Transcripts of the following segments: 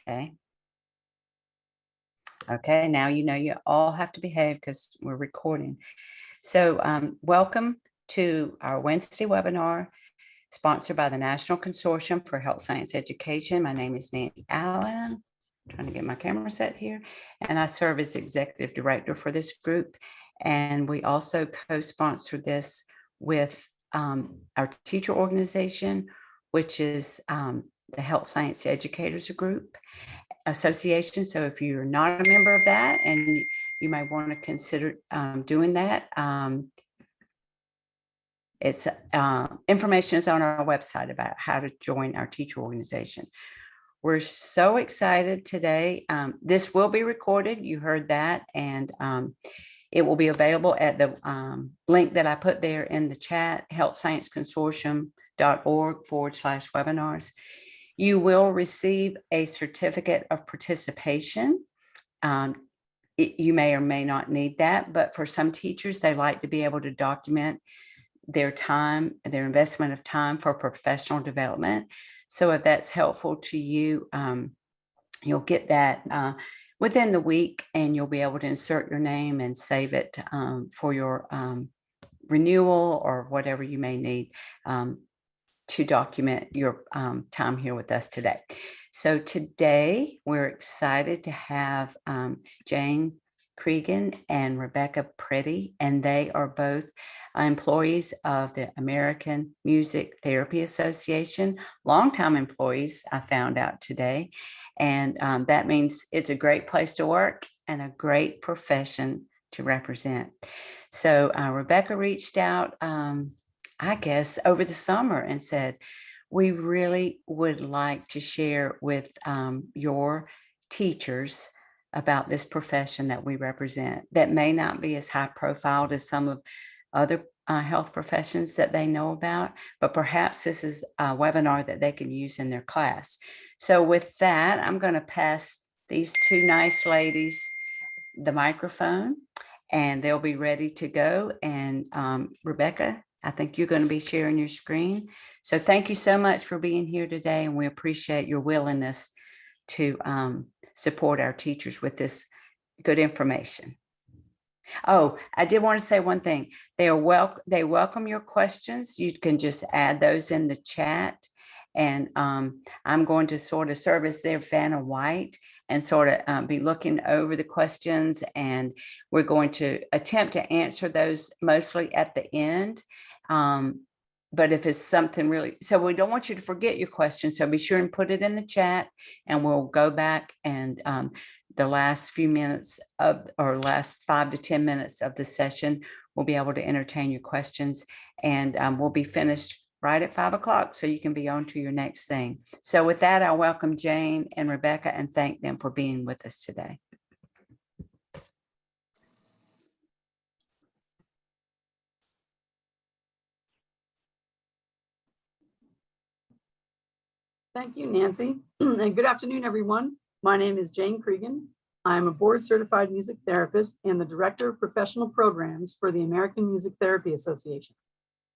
Okay. Okay, now you know you all have to behave because we're recording. So welcome to our Wednesday webinar sponsored by the National Consortium for Health Science Education. My name is Nancy Allen. Trying to get my camera set here. And I serve as executive director for this group. And we also co-sponsor this with our teacher organization, which is the Health Science Educators Group Association. So if you're not a member of that and you might want to consider doing that, it's information is on our website about how to join our teacher organization. We're so excited today. This will be recorded. You heard that. And it will be available at the link that I put there in the chat, healthscienceconsortium.org/webinars. You will receive a certificate of participation. You may or may not need that, but for some teachers, they like to be able to document their time, their investment of time for professional development. So if that's helpful to you, you'll get that within the week, and you'll be able to insert your name and save it for your renewal or whatever you may need to document your time here with us today. So today we're excited to have Jane Cregan and Rebecca Pretty, and they are both employees of the American Music Therapy Association, longtime employees, I found out today. And that means it's a great place to work and a great profession to represent. So Rebecca reached out, I guess, over the summer and said, we really would like to share with your teachers about this profession that we represent that may not be as high profile as some of other health professions that they know about, but perhaps this is a webinar that they can use in their class. So with that, I'm going to pass these two nice ladies the microphone, and they'll be ready to go. And Rebecca, I think you're going to be sharing your screen. So thank you so much for being here today, and we appreciate your willingness to support our teachers with this good information. Oh, I did want to say one thing. They welcome your questions. You can just add those in the chat. And I'm going to sort of serve as their Vanna White and sort of be looking over the questions. And we're going to attempt to answer those mostly at the end. But if it's something really, so we don't want you to forget your question. So be sure and put it in the chat, and we'll go back and the last few minutes of, or last 5 to 10 minutes of the session, we'll be able to entertain your questions, and we'll be finished right at 5 o'clock. So you can be on to your next thing. So with that, I'll welcome Jane and Rebecca and thank them for being with us today. Thank you, Nancy, and good afternoon, everyone. My name is Jane Cregan. I'm a board-certified music therapist and the Director of Professional Programs for the American Music Therapy Association.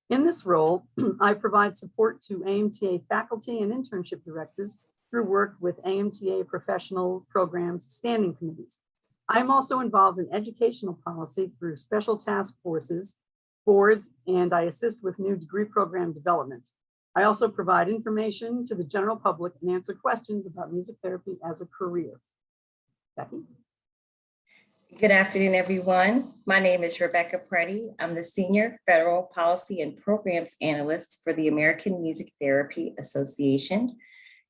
In this role, I provide support to AMTA faculty and internship directors through work with AMTA professional programs standing committees. I'm also involved in educational policy through special task forces, boards, and I assist with new degree program development. I also provide information to the general public and answer questions about music therapy as a career. Becky? Good afternoon, everyone. My name is Rebecca Pretty. I'm the Senior Federal Policy and Programs Analyst for the American Music Therapy Association.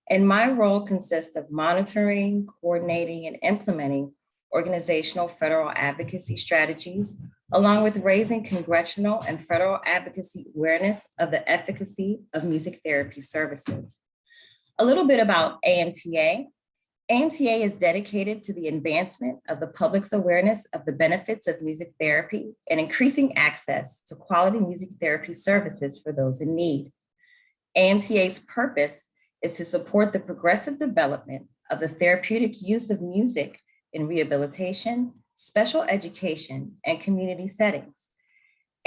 And my role consists of monitoring, coordinating, and implementing organizational federal advocacy strategies, along with raising congressional and federal advocacy awareness of the efficacy of music therapy services. A little bit about AMTA. AMTA is dedicated to the advancement of the public's awareness of the benefits of music therapy and increasing access to quality music therapy services for those in need. AMTA's purpose is to support the progressive development of the therapeutic use of music in rehabilitation, special education, and community settings.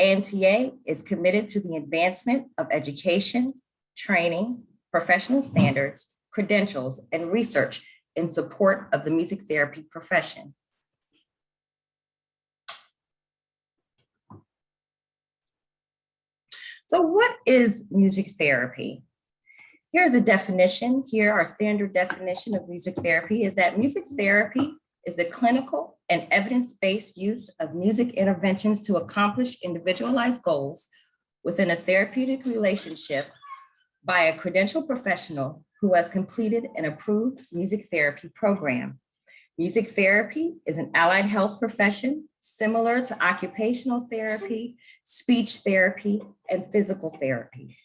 AMTA is committed to the advancement of education, training, professional standards, credentials, and research in support of the music therapy profession. So what is music therapy? Here's a definition. Here, our standard definition of music therapy is that music therapy is the clinical and evidence-based use of music interventions to accomplish individualized goals within a therapeutic relationship by a credentialed professional who has completed an approved music therapy program. Music therapy is an allied health profession similar to occupational therapy, speech therapy, and physical therapy.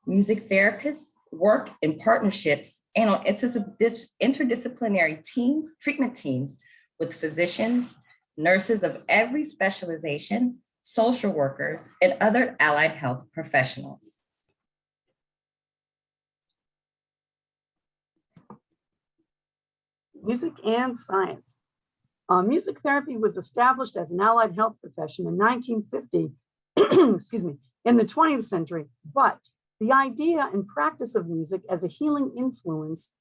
Music therapists work in partnerships and on interdisciplinary treatment teams with physicians, nurses of every specialization, social workers, and other allied health professionals. Music and science. Music therapy was established as an allied health profession in 1950, excuse me, in the 20th century, but the idea and practice of music as a healing influence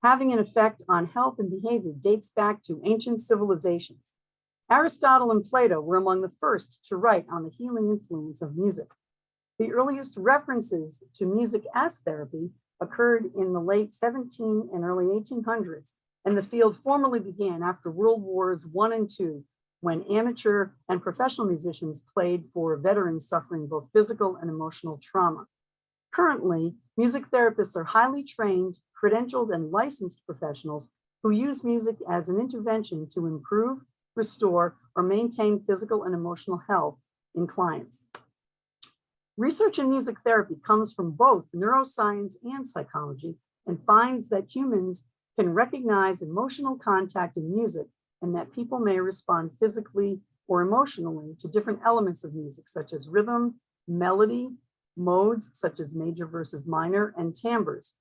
having an effect on health and behavior dates back to ancient civilizations. Aristotle and Plato were among the first to write on the healing influence of music. The earliest references to music as therapy occurred in the late 17 and early 1800s, and the field formally began after World Wars I and II, when amateur and professional musicians played for veterans suffering both physical and emotional trauma. Currently, music therapists are highly trained, credentialed, and licensed professionals who use music as an intervention to improve, restore, or maintain physical and emotional health in clients. Research in music therapy comes from both neuroscience and psychology and finds that humans can recognize emotional contact in music and that people may respond physically or emotionally to different elements of music, such as rhythm, melody, modes such as major versus minor, and timbres.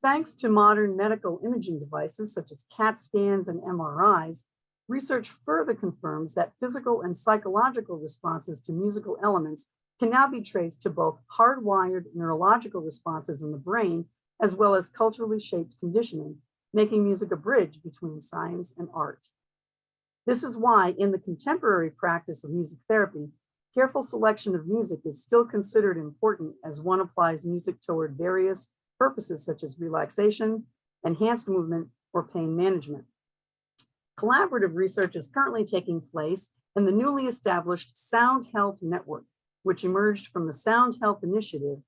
Thanks to modern medical imaging devices such as CAT scans and MRIs, research further confirms that physical and psychological responses to musical elements can now be traced to both hardwired neurological responses in the brain, as well as culturally shaped conditioning, making music a bridge between science and art. This is why, in the contemporary practice of music therapy, careful selection of music is still considered important as one applies music toward various purposes such as relaxation, enhanced movement, or pain management. Collaborative research is currently taking place in the newly established Sound Health Network, which emerged from the Sound Health Initiative,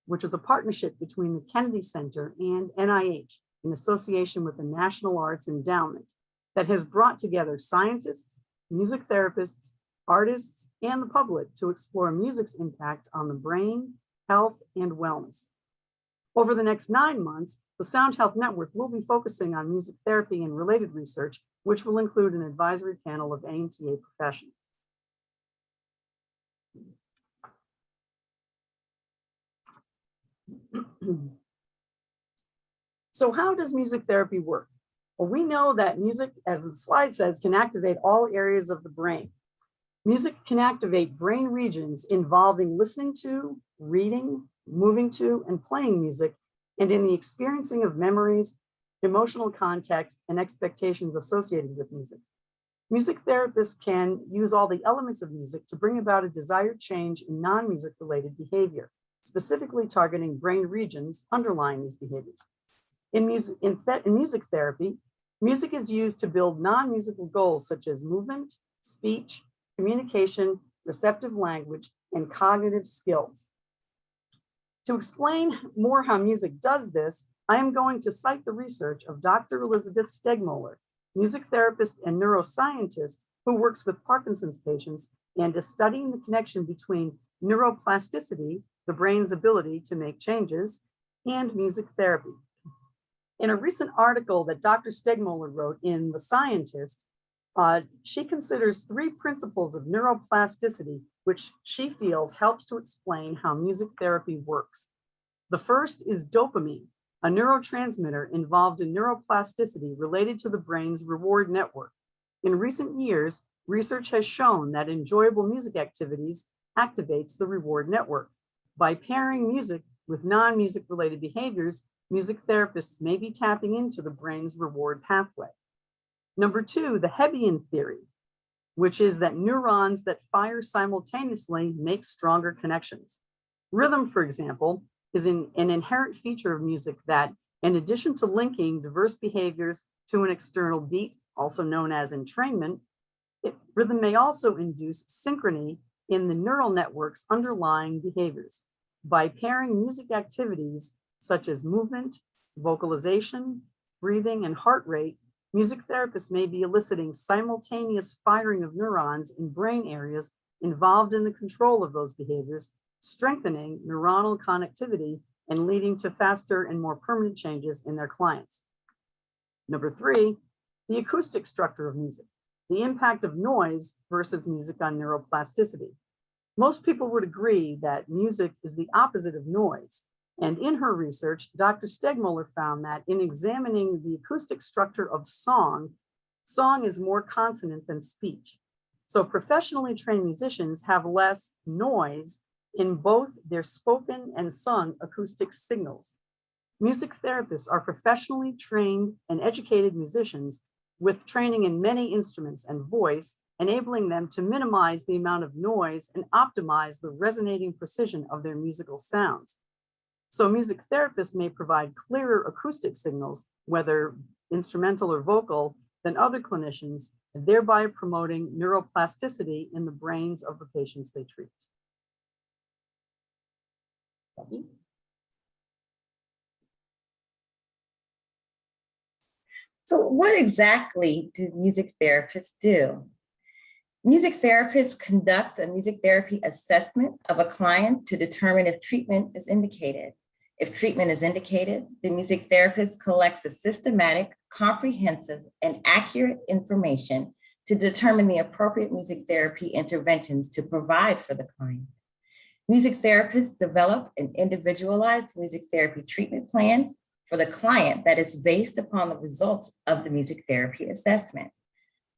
which was a partnership between the Kennedy Center and NIH in association with the National Arts Endowment that has brought together scientists, music therapists, artists, and the public to explore music's impact on the brain, health, and wellness. Over the next 9 months, the Sound Health Network will be focusing on music therapy and related research, which will include an advisory panel of AMTA professionals. So how does music therapy work? Well, we know that music, as the slide says, can activate all areas of the brain. Music can activate brain regions involving listening to, reading, moving to, and playing music, and in the experiencing of memories, emotional context, and expectations associated with music. Music therapists can use all the elements of music to bring about a desired change in non-music related behavior, specifically targeting brain regions underlying these behaviors. In music therapy, music is used to build non-musical goals such as movement, speech, communication, receptive language, and cognitive skills. To explain more how music does this, I am going to cite the research of Dr. Elizabeth Stegmoller, music therapist and neuroscientist who works with Parkinson's patients and is studying the connection between neuroplasticity, the brain's ability to make changes, and music therapy. In a recent article that Dr. Stegmoller wrote in The Scientist, she considers 3 principles of neuroplasticity, which she feels helps to explain how music therapy works. The first is dopamine, a neurotransmitter involved in neuroplasticity related to the brain's reward network. In recent years, research has shown that enjoyable music activities activates the reward network. By pairing music with non-music related behaviors, music therapists may be tapping into the brain's reward pathway. Number two, the Hebbian theory, which is that neurons that fire simultaneously make stronger connections. Rhythm, for example, is an inherent feature of music that, in addition to linking diverse behaviors to an external beat, also known as entrainment, rhythm may also induce synchrony in the neural networks underlying behaviors. By pairing music activities such as movement, vocalization, breathing, and heart rate, music therapists may be eliciting simultaneous firing of neurons in brain areas involved in the control of those behaviors, strengthening neuronal connectivity and leading to faster and more permanent changes in their clients. Number three, the acoustic structure of music, the impact of noise versus music on neuroplasticity. Most people would agree that music is the opposite of noise. And in her research, Dr. Stegmuller found that in examining the acoustic structure of song, song is more consonant than speech. So professionally trained musicians have less noise in both their spoken and sung acoustic signals. Music therapists are professionally trained and educated musicians with training in many instruments and voice, enabling them to minimize the amount of noise and optimize the resonating precision of their musical sounds. So music therapists may provide clearer acoustic signals, whether instrumental or vocal, than other clinicians, thereby promoting neuroplasticity in the brains of the patients they treat. So what exactly do music therapists do? Music therapists conduct a music therapy assessment of a client to determine if treatment is indicated. If treatment is indicated, the music therapist collects a systematic, comprehensive, and accurate information to determine the appropriate music therapy interventions to provide for the client. Music therapists develop an individualized music therapy treatment plan for the client that is based upon the results of the music therapy assessment.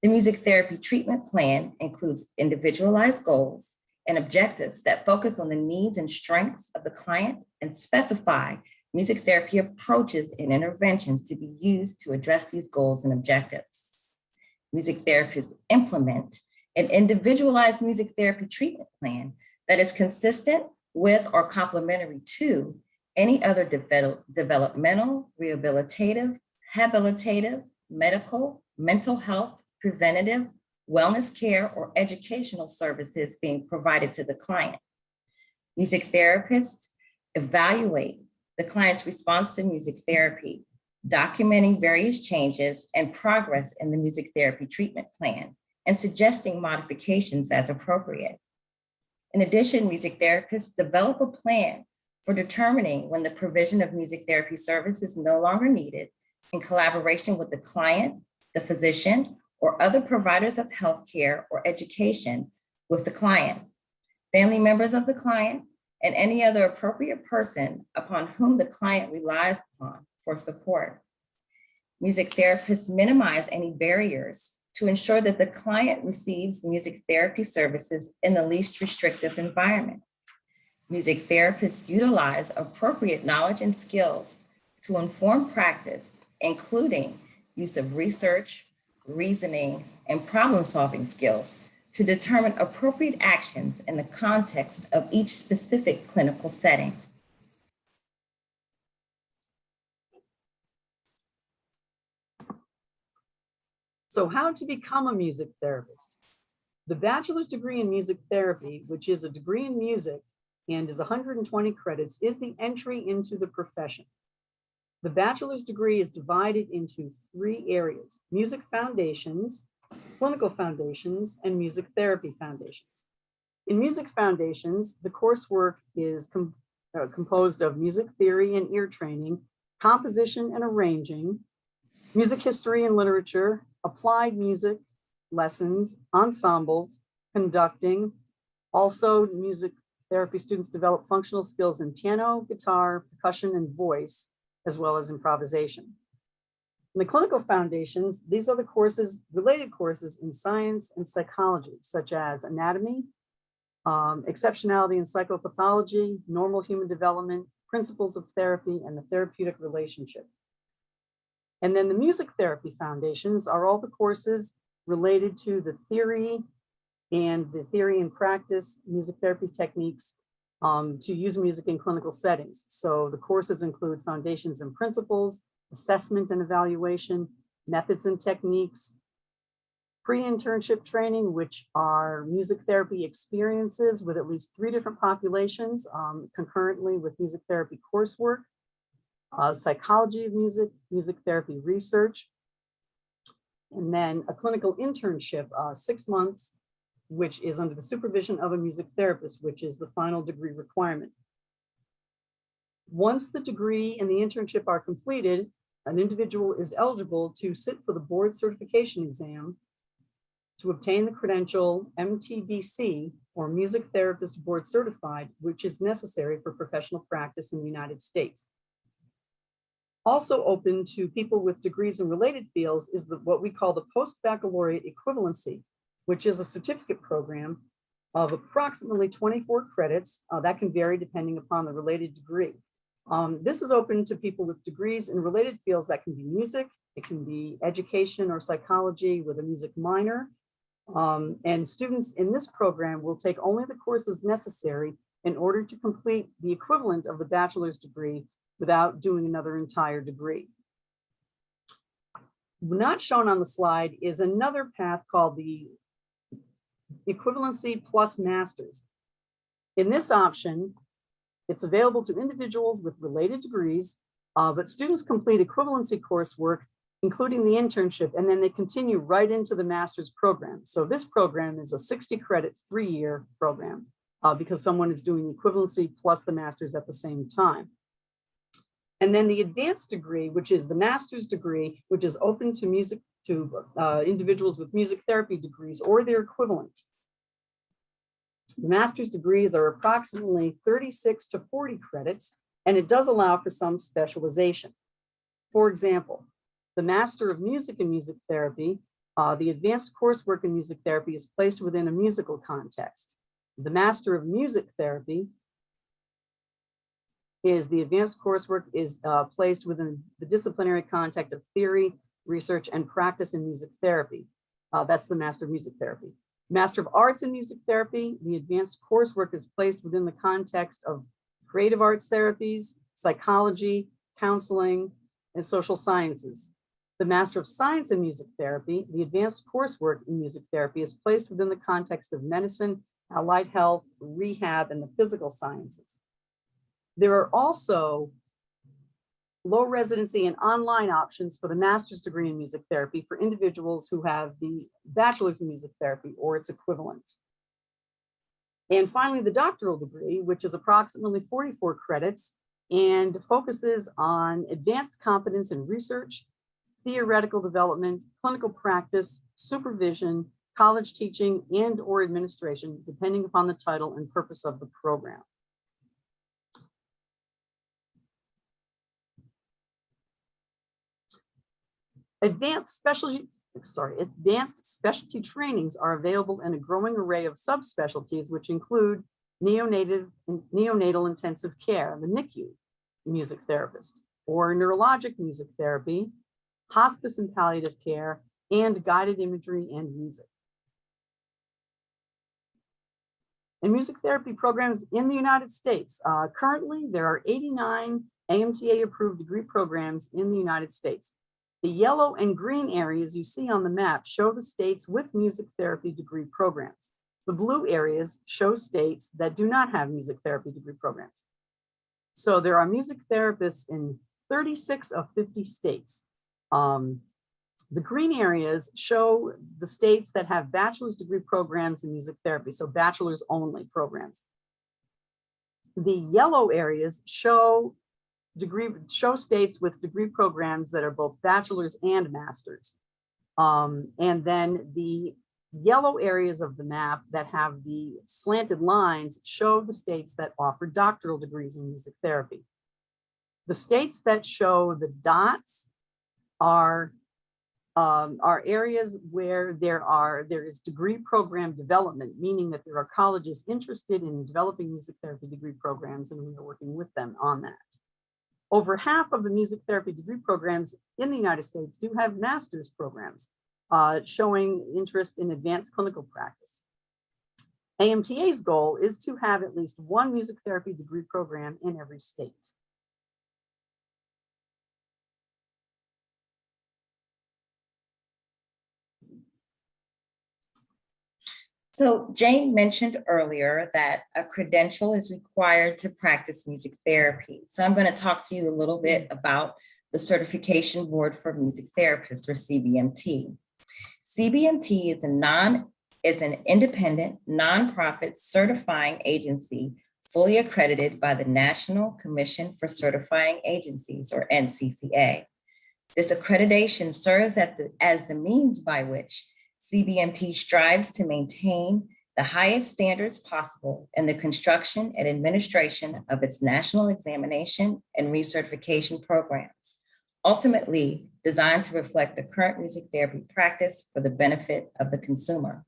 The music therapy treatment plan includes individualized goals and objectives that focus on the needs and strengths of the client and specify music therapy approaches and interventions to be used to address these goals and objectives. Music therapists implement an individualized music therapy treatment plan that is consistent with or complementary to any other developmental, rehabilitative, habilitative, medical, mental health, preventative, wellness care, or educational services being provided to the client. Music therapists evaluate the client's response to music therapy, documenting various changes and progress in the music therapy treatment plan, and suggesting modifications as appropriate. In addition, music therapists develop a plan for determining when the provision of music therapy service is no longer needed in collaboration with the client, the physician, or other providers of healthcare or education with the client, family members of the client, and any other appropriate person upon whom the client relies upon for support. Music therapists minimize any barriers to ensure that the client receives music therapy services in the least restrictive environment. Music therapists utilize appropriate knowledge and skills to inform practice, including use of research, reasoning, and problem-solving skills to determine appropriate actions in the context of each specific clinical setting. So how to become a music therapist? The bachelor's degree in music therapy, which is a degree in music and is 120 credits, is the entry into the profession. The bachelor's degree is divided into 3 areas: music foundations, clinical foundations, and music therapy foundations. In music foundations, the coursework is composed of music theory and ear training, composition and arranging, music history and literature, applied music lessons, ensembles, conducting. Also, music therapy students develop functional skills in piano, guitar, percussion, and voice, as well as improvisation. In the clinical foundations, these are the courses, related courses in science and psychology, such as anatomy, exceptionality and psychopathology, normal human development, principles of therapy, and the therapeutic relationship. And then the music therapy foundations are all the courses related to the theory and practice music therapy techniques to use music in clinical settings. So the courses include foundations and principles, assessment and evaluation, methods and techniques, pre-internship training, which are music therapy experiences with at least 3 different populations concurrently with music therapy coursework, psychology of music, music therapy research, and then a clinical internship, 6 months, which is under the supervision of a music therapist, which is the final degree requirement. Once the degree and the internship are completed, an individual is eligible to sit for the board certification exam to obtain the credential MTBC, or Music Therapist Board Certified, which is necessary for professional practice in the United States. Also open to people with degrees in related fields is what we call the post-baccalaureate equivalency, which is a certificate program of approximately 24 credits. That can vary depending upon the related degree. This is open to people with degrees in related fields that can be music, it can be education or psychology with a music minor. And students in this program will take only the courses necessary in order to complete the equivalent of the bachelor's degree without doing another entire degree. Not shown on the slide is another path called the equivalency plus masters. In this option, it's available to individuals with related degrees, but students complete equivalency coursework, including the internship, and then they continue right into the master's program. So this program is a 60 credit 3-year program because someone is doing equivalency plus the master's at the same time. And then the advanced degree, which is the master's degree, which is open to individuals with music therapy degrees or their equivalent. The master's degrees are approximately 36 to 40 credits, and it does allow for some specialization. For example, the Master of Music in Music Therapy, the advanced coursework in music therapy is placed within a musical context. The Master of Music Therapy is the advanced coursework is placed within the disciplinary context of theory, research, and practice in music therapy. That's the Master of Music Therapy. Master of Arts in Music Therapy, the advanced coursework is placed within the context of creative arts therapies, psychology, counseling, and social sciences. The Master of Science in Music Therapy, the advanced coursework in music therapy is placed within the context of medicine, allied health, rehab, and the physical sciences. There are also low residency and online options for the master's degree in music therapy for individuals who have the bachelor's in music therapy or its equivalent. And finally, the doctoral degree, which is approximately 44 credits and focuses on advanced competence in research, theoretical development, clinical practice, supervision, college teaching, and/or administration, depending upon the title and purpose of the program. Advanced specialty trainings are available in a growing array of subspecialties, which include neonatal intensive care, the NICU music therapist, or neurologic music therapy, hospice and palliative care, and guided imagery and music. And music therapy programs in the United States. Currently, there are 89 AMTA approved degree programs in the United States. The yellow and green areas you see on the map show the states with music therapy degree programs. The blue areas show states that do not have music therapy degree programs. So there are music therapists in 36 of 50 states. The green areas show the states that have bachelor's degree programs in music therapy, so bachelor's only programs. The yellow areas show states with degree programs that are both bachelor's and master's. And then the yellow areas of the map that have the slanted lines show the states that offer doctoral degrees in music therapy. The states that show the dots are are areas where there is degree program development, meaning that there are colleges interested in developing music therapy degree programs, and we are working with them on that. Over half of the music therapy degree programs in the United States do have master's programs showing interest in advanced clinical practice. AMTA's goal is to have at least one music therapy degree program in every state. So Jane mentioned earlier that a credential is required to practice music therapy. So I'm going to talk to you a little bit about the Certification Board for Music Therapists, or CBMT. CBMT is an independent, nonprofit certifying agency fully accredited by the National Commission for Certifying Agencies, or NCCA. This accreditation serves as the means by which CBMT strives to maintain the highest standards possible in the construction and administration of its national examination and recertification programs, ultimately designed to reflect the current music therapy practice for the benefit of the consumer.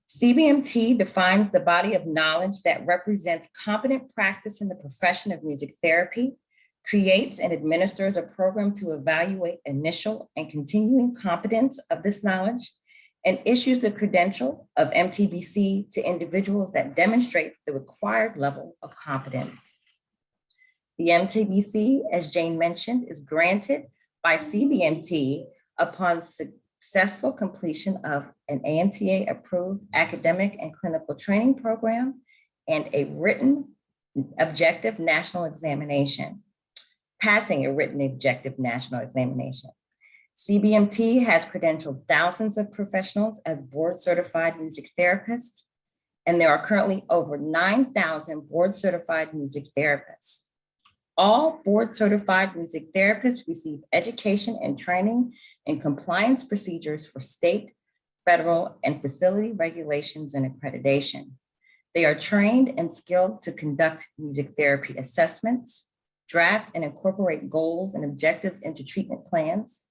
CBMT defines the body of knowledge that represents competent practice in the profession of music therapy, creates and administers a program to evaluate initial and continuing competence of this knowledge, and issues the credential of MTBC to individuals that demonstrate the required level of competence. The MTBC, as Jane mentioned, is granted by CBMT upon successful completion of an AMTA-approved academic and clinical training program and a written objective national examination. Passing a written objective national examination. CBMT has credentialed thousands of professionals as board certified music therapists, and there are currently over 9,000 board certified music therapists. All board certified music therapists receive education and training in compliance procedures for state, federal, and facility regulations and accreditation. They are trained and skilled to conduct music therapy assessments, draft and incorporate goals and objectives into treatment plans,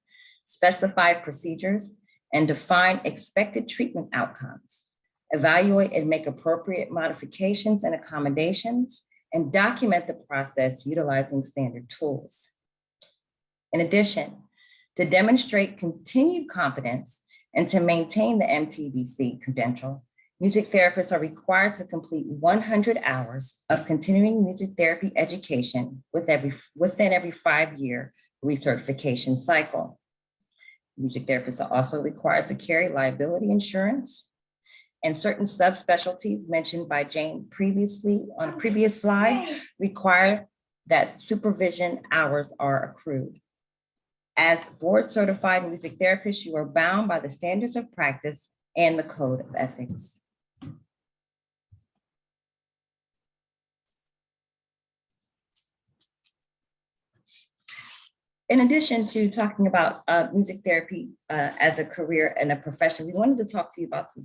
specify procedures, and define expected treatment outcomes, evaluate and make appropriate modifications and accommodations, and document the process utilizing standard tools. In addition, to demonstrate continued competence and to maintain the MTBC credential, music therapists are required to complete 100 hours of continuing music therapy education within every 5-year recertification cycle. Music therapists are also required to carry liability insurance, and certain subspecialties mentioned by Jane previously on a previous slide require that supervision hours are accrued. As board certified music therapists, you are bound by the standards of practice and the code of ethics. In addition to talking about music therapy as a career and a profession, we wanted to talk to you about some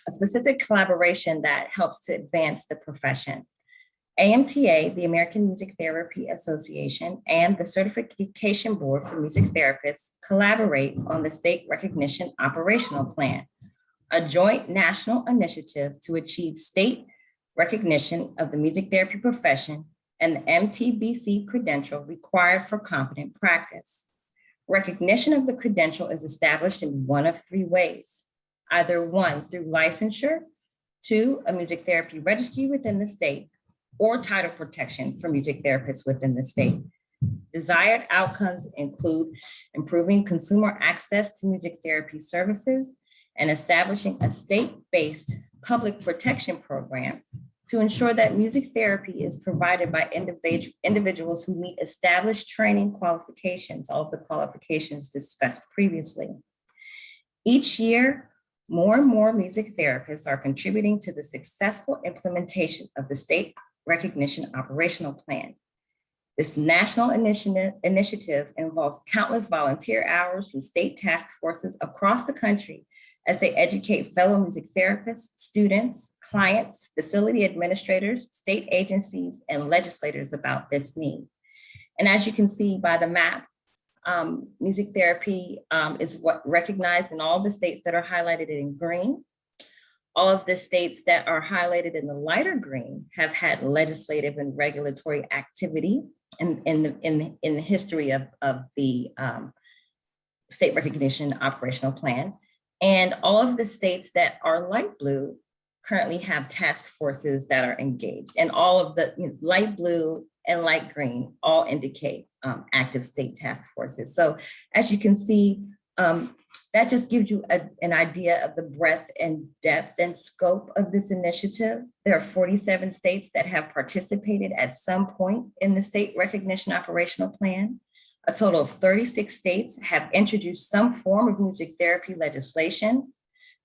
a specific collaboration that helps to advance the profession. AMTA, the American Music Therapy Association, and the Certification Board for Music Therapists collaborate on the State Recognition Operational Plan, a joint national initiative to achieve state recognition of the music therapy profession and the MTBC credential required for competent practice. Recognition of the credential is established in one of 3 ways: either 1, through licensure, 2, a music therapy registry within the state, or title protection for music therapists within the state. Desired outcomes include improving consumer access to music therapy services and establishing a state-based public protection program to ensure that music therapy is provided by individuals who meet established training qualifications, all of the qualifications discussed previously. Each year, more and more music therapists are contributing to the successful implementation of the State Recognition Operational Plan. This national initiative involves countless volunteer hours from state task forces across the country as they educate fellow music therapists, students, clients, facility administrators, state agencies, and legislators about this need. And as you can see by the map, Music therapy is what recognized in all the states that are highlighted in green. All of the states that are highlighted in the lighter green have had legislative and regulatory activity in the history of the state recognition operational plan. And all of the states that are light blue currently have task forces that are engaged. And all of the light blue and light green all indicate active state task forces. So as you can see, that just gives you an idea of the breadth and depth and scope of this initiative. There are 47 states that have participated at some point in the state recognition operational plan. A total of 36 states have introduced some form of music therapy legislation.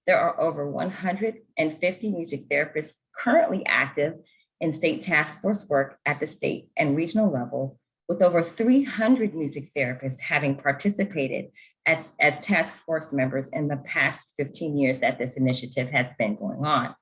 There are over 150 music therapists currently active in state task force work at the state and regional level, with over 300 music therapists having participated as task force members in the past 15 years that this initiative has been going on.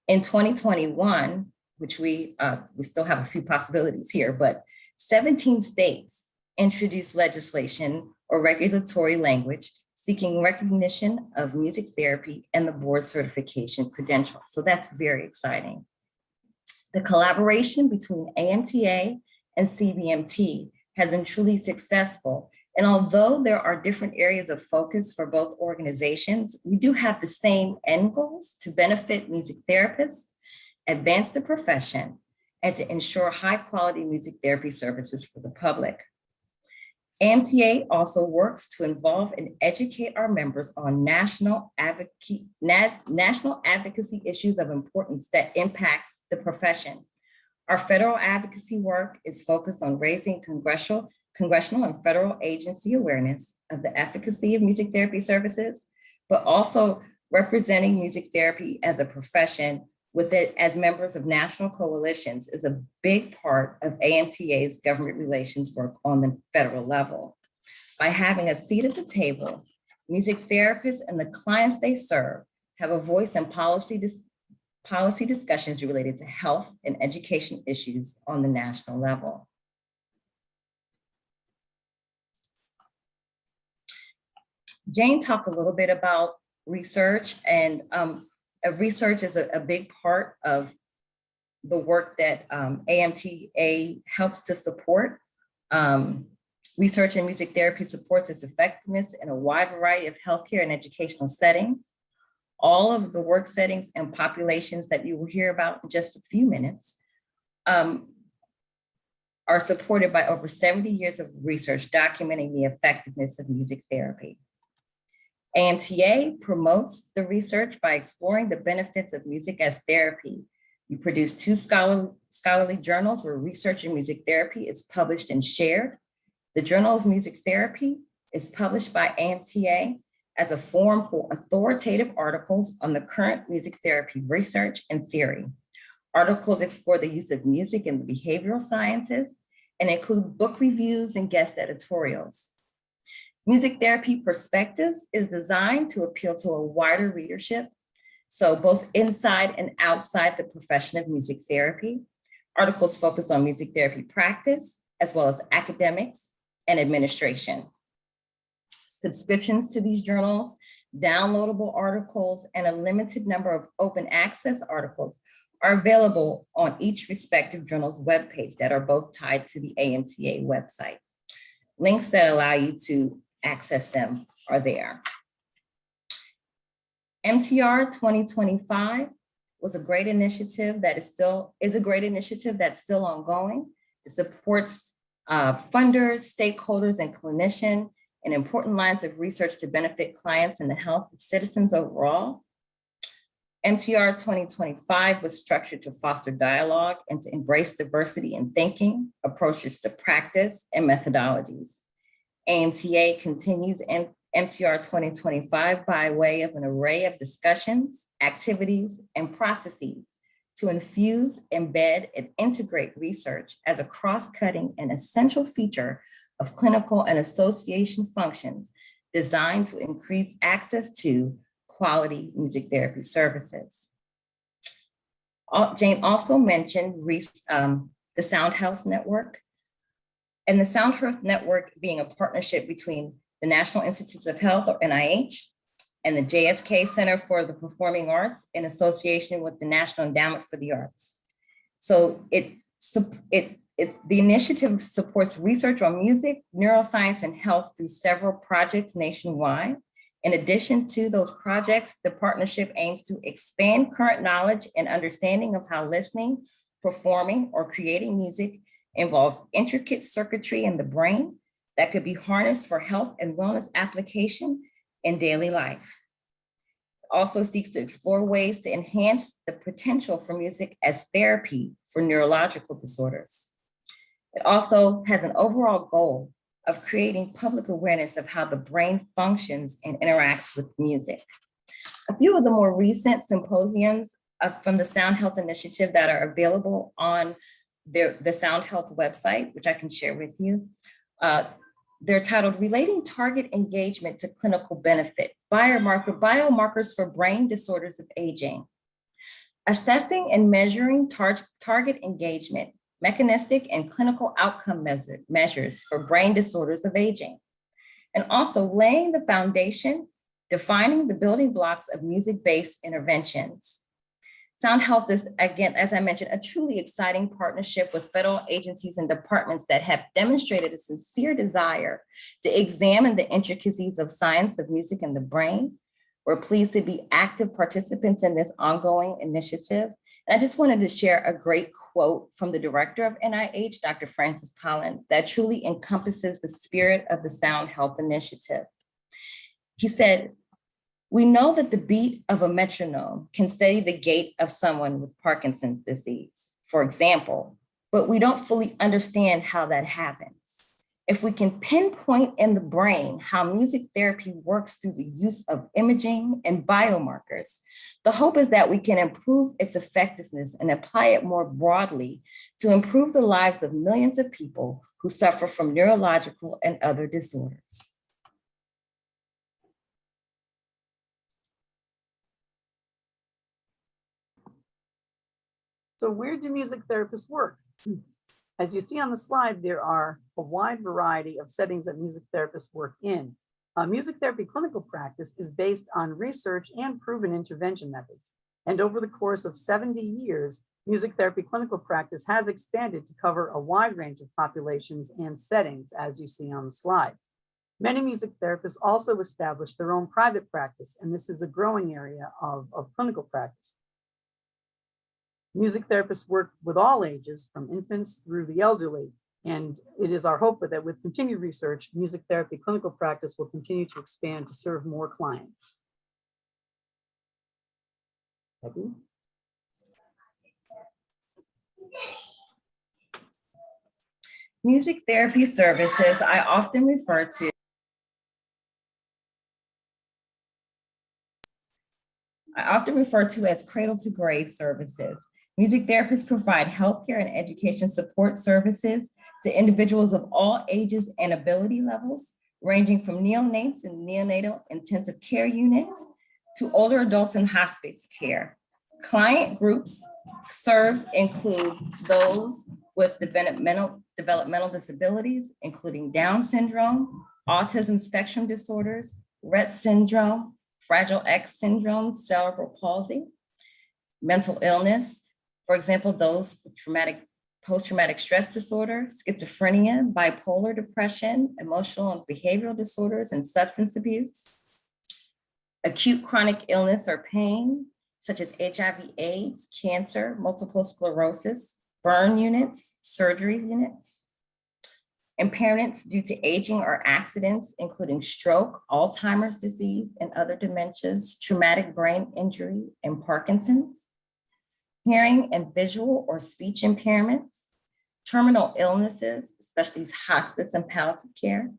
In 2021, which we still have a few possibilities here, but 17 states introduced legislation or regulatory language seeking recognition of music therapy and the board certification credential. So that's very exciting. The collaboration between AMTA and CBMT has been truly successful. And although there are different areas of focus for both organizations, we do have the same end goals to benefit music therapists, advance the profession, and to ensure high quality music therapy services for the public. AMTA also works to involve and educate our members on national advocacy issues of importance that impact the profession. Our federal advocacy work is focused on raising congressional and federal agency awareness of the efficacy of music therapy services, but also representing music therapy as a profession with it as members of national coalitions is a big part of AMTA's government relations work on the federal level. By having a seat at the table, music therapists and the clients they serve have a voice in policy discussions related to health and education issues on the national level. Jane talked a little bit about research, and research is a big part of the work that AMTA helps to support. Research in music therapy supports its effectiveness in a wide variety of healthcare and educational settings. All of the work settings and populations that you will hear about in just a few minutes are supported by over 70 years of research documenting the effectiveness of music therapy. AMTA promotes the research by exploring the benefits of music as therapy. We produce 2 scholarly journals where research in music therapy is published and shared. The Journal of Music Therapy is published by AMTA as a forum for authoritative articles on the current music therapy research and theory. Articles explore the use of music in the behavioral sciences and include book reviews and guest editorials. Music Therapy Perspectives is designed to appeal to a wider readership, so both inside and outside the profession of music therapy. Articles focus on music therapy practice, as well as academics and administration. Subscriptions to these journals, downloadable articles, and a limited number of open access articles are available on each respective journal's webpage that are both tied to the AMTA website. Links that allow you to access them are there. MTR 2025 was a great initiative that is a great initiative that's still ongoing. It supports funders, stakeholders, and clinicians in important lines of research to benefit clients and the health of citizens overall. MTR 2025 was structured to foster dialogue and to embrace diversity in thinking, approaches to practice, and methodologies. AMTA continues MTR 2025 by way of an array of discussions, activities, and processes to infuse, embed, and integrate research as a cross-cutting and essential feature of clinical and association functions designed to increase access to quality music therapy services. Jane also mentioned the Sound Health Network. And the Sound Health Network being a partnership between the National Institutes of Health, or NIH, and the JFK Center for the Performing Arts in association with the National Endowment for the Arts. So the initiative supports research on music, neuroscience, and health through several projects nationwide. In addition to those projects, the partnership aims to expand current knowledge and understanding of how listening, performing, or creating music involves intricate circuitry in the brain that could be harnessed for health and wellness application in daily life. It also seeks to explore ways to enhance the potential for music as therapy for neurological disorders. It also has an overall goal of creating public awareness of how the brain functions and interacts with music. A few of the more recent symposiums from the Sound Health Initiative that are available on the Sound Health website, which I can share with you. They're titled Relating Target Engagement to Clinical Benefit, Biomarkers for Brain Disorders of Aging. Assessing and measuring target engagement, mechanistic and clinical outcome measures for brain disorders of aging. And also laying the foundation, defining the building blocks of music-based interventions. Sound Health is, again, as I mentioned, a truly exciting partnership with federal agencies and departments that have demonstrated a sincere desire to examine the intricacies of science of music and the brain. We're pleased to be active participants in this ongoing initiative. And I just wanted to share a great quote from the director of NIH, Dr. Francis Collins, that truly encompasses the spirit of the Sound Health Initiative. He said, "We know that the beat of a metronome can steady the gait of someone with Parkinson's disease, for example, but we don't fully understand how that happens. If we can pinpoint in the brain how music therapy works through the use of imaging and biomarkers, the hope is that we can improve its effectiveness and apply it more broadly to improve the lives of millions of people who suffer from neurological and other disorders." So where do music therapists work? As you see on the slide, there are a wide variety of settings that music therapists work in. Music therapy clinical practice is based on research and proven intervention methods. And over the course of 70 years, music therapy clinical practice has expanded to cover a wide range of populations and settings, as you see on the slide. Many music therapists also establish their own private practice, and this is a growing area of clinical practice. Music therapists work with all ages, from infants through the elderly, and it is our hope that with continued research, music therapy clinical practice will continue to expand to serve more clients. Becky? Music therapy services I often refer to as cradle to grave services. Music therapists provide healthcare and education support services to individuals of all ages and ability levels, ranging from neonates in neonatal intensive care units to older adults in hospice care. Client groups served include those with developmental disabilities, including Down syndrome, autism spectrum disorders, Rett syndrome, Fragile X syndrome, cerebral palsy, mental illness, for example, those with post-traumatic stress disorder, schizophrenia, bipolar depression, emotional and behavioral disorders, and substance abuse, acute chronic illness or pain, such as HIV/AIDS, cancer, multiple sclerosis, burn units, surgery units, impairments due to aging or accidents, including stroke, Alzheimer's disease, and other dementias, traumatic brain injury, and Parkinson's, hearing and visual or speech impairments, terminal illnesses, especially hospice and palliative care,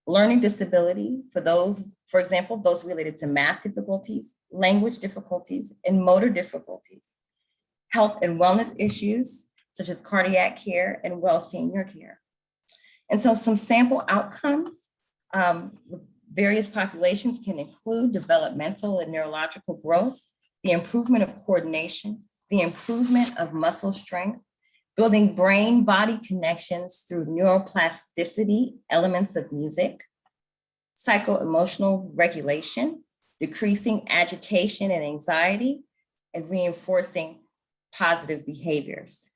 learning disability for those, for example, those related to math difficulties, language difficulties, and motor difficulties, health and wellness issues, such as cardiac care and well senior care. And so some sample outcomes with various populations can include developmental and neurological growth, the improvement of coordination, the improvement of muscle strength, building brain-body connections through neuroplasticity, elements of music, psycho-emotional regulation, decreasing agitation and anxiety, and reinforcing positive behaviors.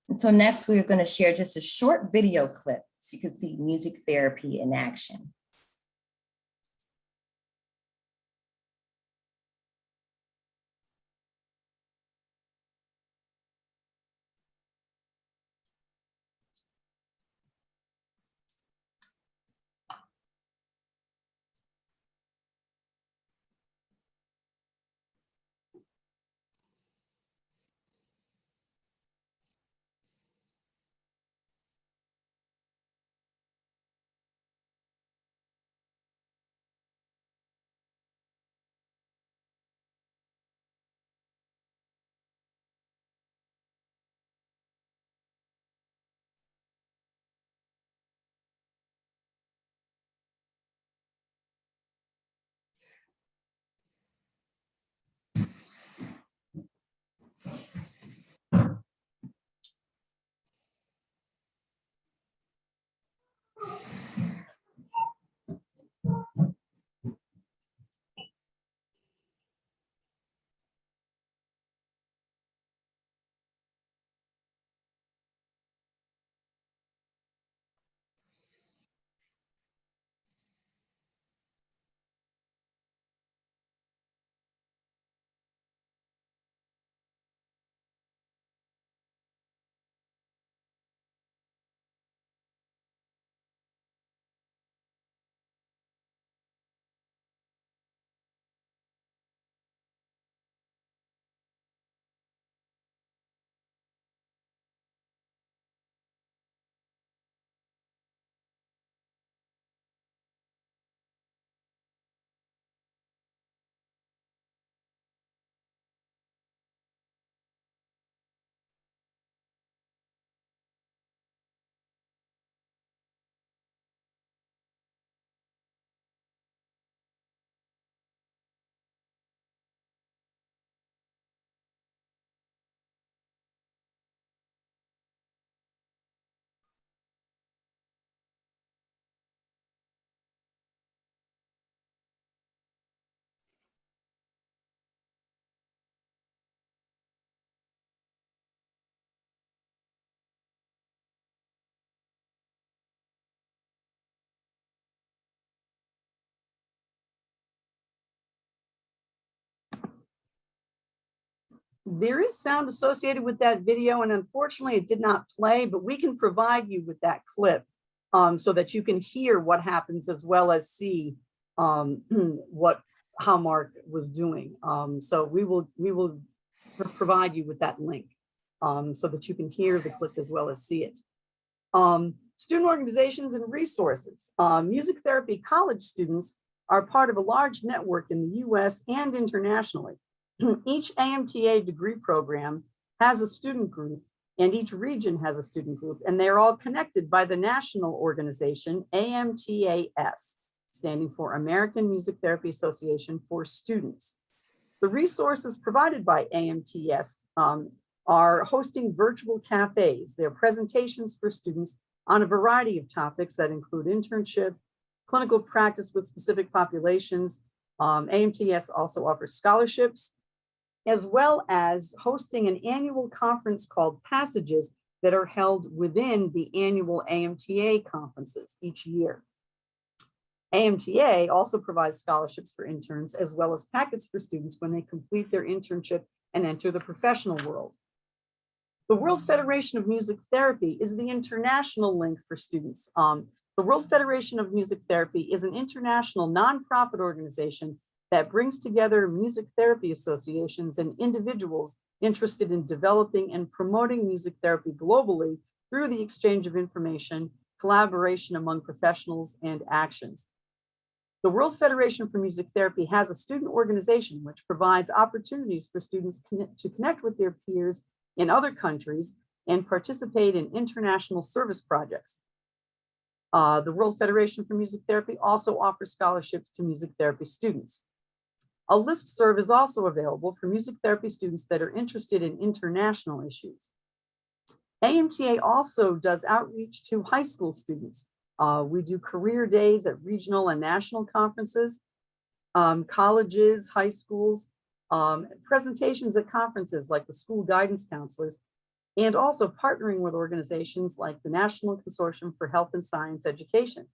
And so next, we're going to share just a short video clip so you can see music therapy in action. There is sound associated with that video, and unfortunately it did not play, but we can provide you with that clip so that you can hear what happens as well as see how Mark was doing. So we will provide you with that link so that you can hear the clip as well as see it. Student organizations and resources. Music therapy college students are part of a large network in the US and internationally. Each AMTA degree program has a student group, and each region has a student group, and they're all connected by the national organization, AMTAS, standing for American Music Therapy Association for Students. The resources provided by AMTS are hosting virtual cafes. They're presentations for students on a variety of topics that include internship, clinical practice with specific populations. AMTS also offers scholarships, as well as hosting an annual conference called Passages that are held within the annual AMTA conferences each year. AMTA also provides scholarships for interns as well as packets for students when they complete their internship and enter the professional world. The World Federation of Music Therapy is the international link for students. The World Federation of Music Therapy is an international nonprofit organization that brings together music therapy associations and individuals interested in developing and promoting music therapy globally through the exchange of information, collaboration among professionals, and actions. The World Federation for Music Therapy has a student organization which provides opportunities for students to connect with their peers in other countries and participate in international service projects. The World Federation for Music Therapy also offers scholarships to music therapy students. A listserv is also available for music therapy students that are interested in international issues. AMTA also does outreach to high school students. We do career days at regional and national conferences, colleges, high schools, presentations at conferences like the School Guidance Counselors, and also partnering with organizations like the National Consortium for Health and Science Education.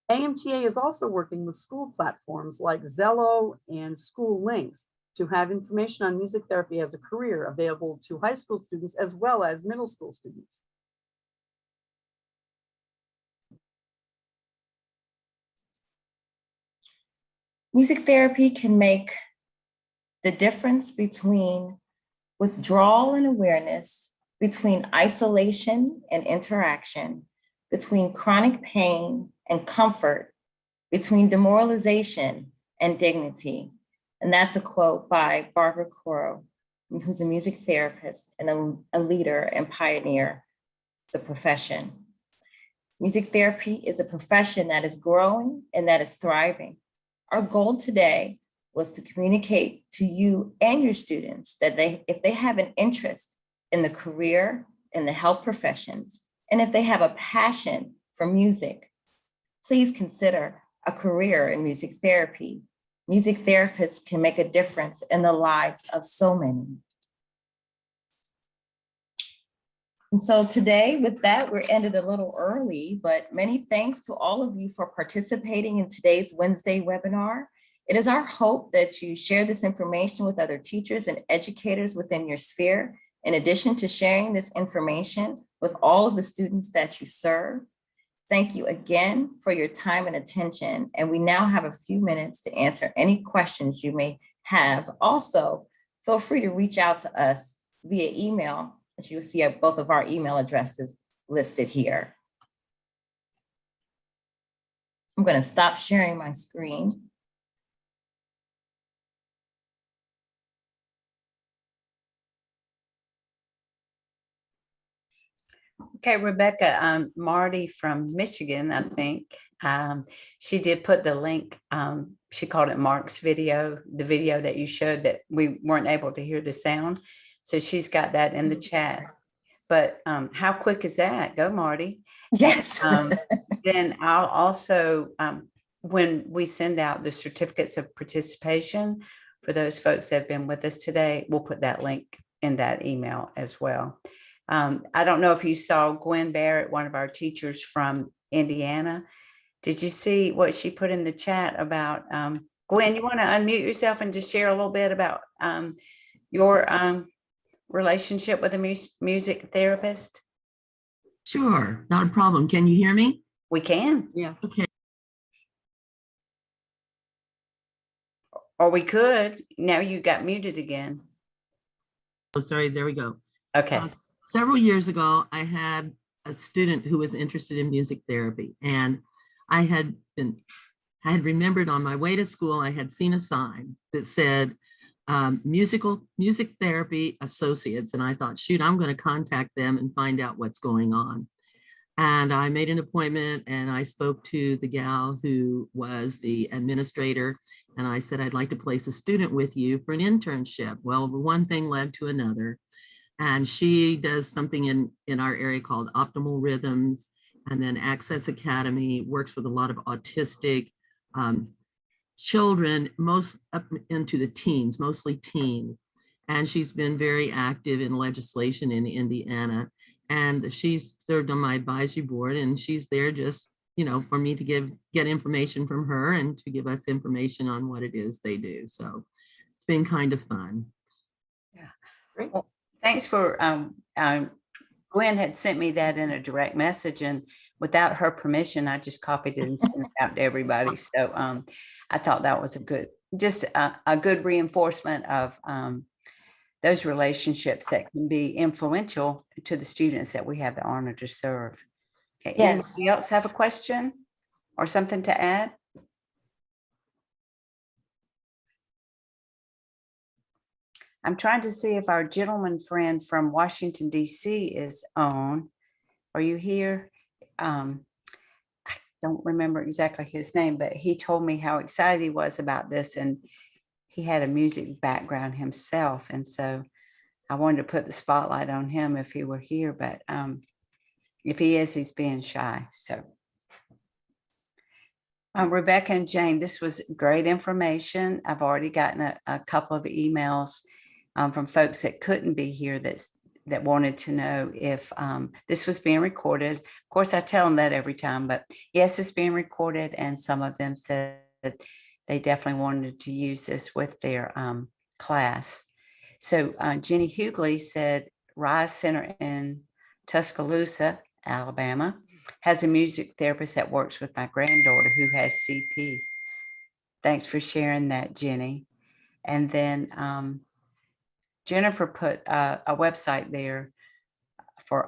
AMTA is also working with school platforms like Zello and School Links to have information on music therapy as a career available to high school students as well as middle school students. Music therapy can make the difference between withdrawal and awareness, between isolation and interaction, between chronic pain and comfort, between demoralization and dignity. And that's a quote by Barbara Coro, who's a music therapist and a leader and pioneer of the profession. Music therapy is a profession that is growing and that is thriving. Our goal today was to communicate to you and your students that if they have an interest in the career, in the health professions, and if they have a passion for music, please consider a career in music therapy. Music therapists can make a difference in the lives of so many. And so today, with that, we're ended a little early, but many thanks to all of you for participating in today's Wednesday webinar. It is our hope that you share this information with other teachers and educators within your sphere, in addition to sharing this information with all of the students that you serve. Thank you again for your time and attention. And we now have a few minutes to answer any questions you may have. Also, feel free to reach out to us via email, as you'll see both of our email addresses listed here. I'm going to stop sharing my screen. Okay, Rebecca, Marty from Michigan, I think, she did put the link, she called it Mark's video, the video that you showed that we weren't able to hear the sound. So she's got that in the chat. But how quick is that? Go, Marty. Yes. Then I'll also, when we send out the certificates of participation for those folks that have been with us today, we'll put that link in that email as well. I don't know if you saw Gwen Barrett, one of our teachers from Indiana. Did you see what she put in the chat about, Gwen, you want to unmute yourself and just share a little bit about your relationship with a music therapist? Sure, not a problem. Can you hear me? We can. Yeah. Okay. Or we could. Now you got muted again. Oh, sorry, there we go. Okay. Several years ago, I had a student who was interested in music therapy, and I had remembered on my way to school, I had seen a sign that said music therapy associates. And I thought, shoot, I'm going to contact them and find out what's going on. And I made an appointment and I spoke to the gal who was the administrator. And I said, I'd like to place a student with you for an internship. Well, one thing led to another. And she does something in our area called Optimal Rhythms, and then Access Academy, works with a lot of autistic children, most up into the teens, mostly teens. And she's been very active in legislation in Indiana. And she's served on my advisory board, and she's there just, you know, for me to get information from her and to give us information on what it is they do. So it's been kind of fun. Yeah, great. Well, thanks for, Gwen had sent me that in a direct message, and without her permission, I just copied it and sent it out to everybody. So I thought that was just a good reinforcement of those relationships that can be influential to the students that we have the honor to serve. Okay, Yes. Anybody else have a question or something to add? I'm trying to see if our gentleman friend from Washington, D.C. is on. Are you here? I don't remember exactly his name, but he told me how excited he was about this. And he had a music background himself. And so I wanted to put the spotlight on him if he were here, but if he is, he's being shy. So Rebecca and Jane, this was great information. I've already gotten a couple of emails from folks that couldn't be here that wanted to know if this was being recorded. Of course, I tell them that every time, but yes, it's being recorded. And some of them said that they definitely wanted to use this with their class. So Jenny Hughley said, Rise Center in Tuscaloosa, Alabama, has a music therapist that works with my granddaughter who has CP. Thanks for sharing that, Jenny. And then Jennifer put a website there for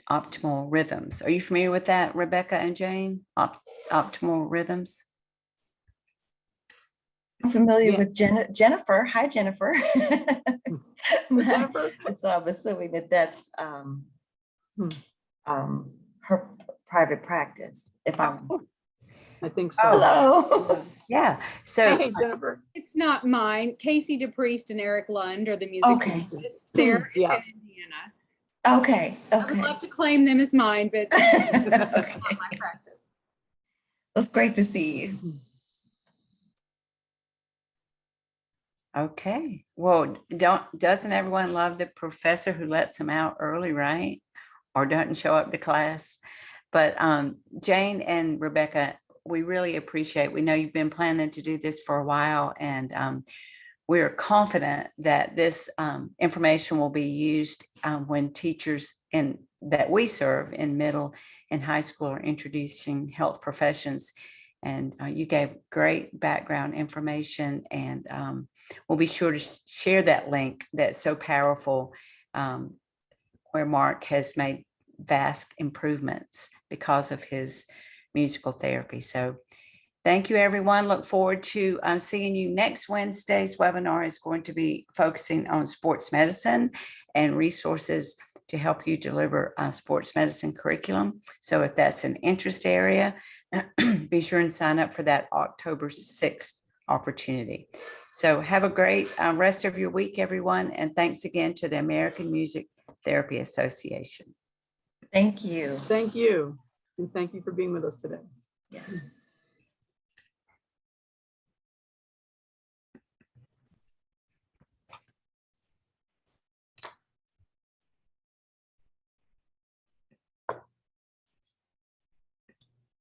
optimal rhythms. Are you familiar with that, Rebecca and Jane? Optimal rhythms? I'm familiar Yeah. with Jennifer. Hi, Jennifer. Jennifer? So I'm assuming that that's her private practice. If I'm I think so. hello. Yeah. So Hey, Jennifer. It's not mine. Casey DePriest and Eric Lund are the music Okay. therapists there. It's Yeah. in Indiana. Okay. I would Okay. love to claim them as mine, but it's Okay. not my practice. It's great to see you. okay. Well, doesn't everyone love the professor who lets them out early, right? Or doesn't show up to class? But Jane and Rebecca, we really appreciate, we know you've been planning to do this for a while, and we're confident that this information will be used when teachers that we serve in middle and high school are introducing health professions. And you gave great background information, and we'll be sure to share that link that's so powerful, where Mark has made vast improvements because of his musical therapy. So thank you, everyone. Look forward to seeing you next Wednesday's webinar is going to be focusing on sports medicine and resources to help you deliver sports medicine curriculum. So if that's an interest area, be sure and sign up for that October 6th opportunity. So have a great rest of your week, everyone. And thanks again to the American Music Therapy Association. Thank you. Thank you. And thank you for being with us today. Yes.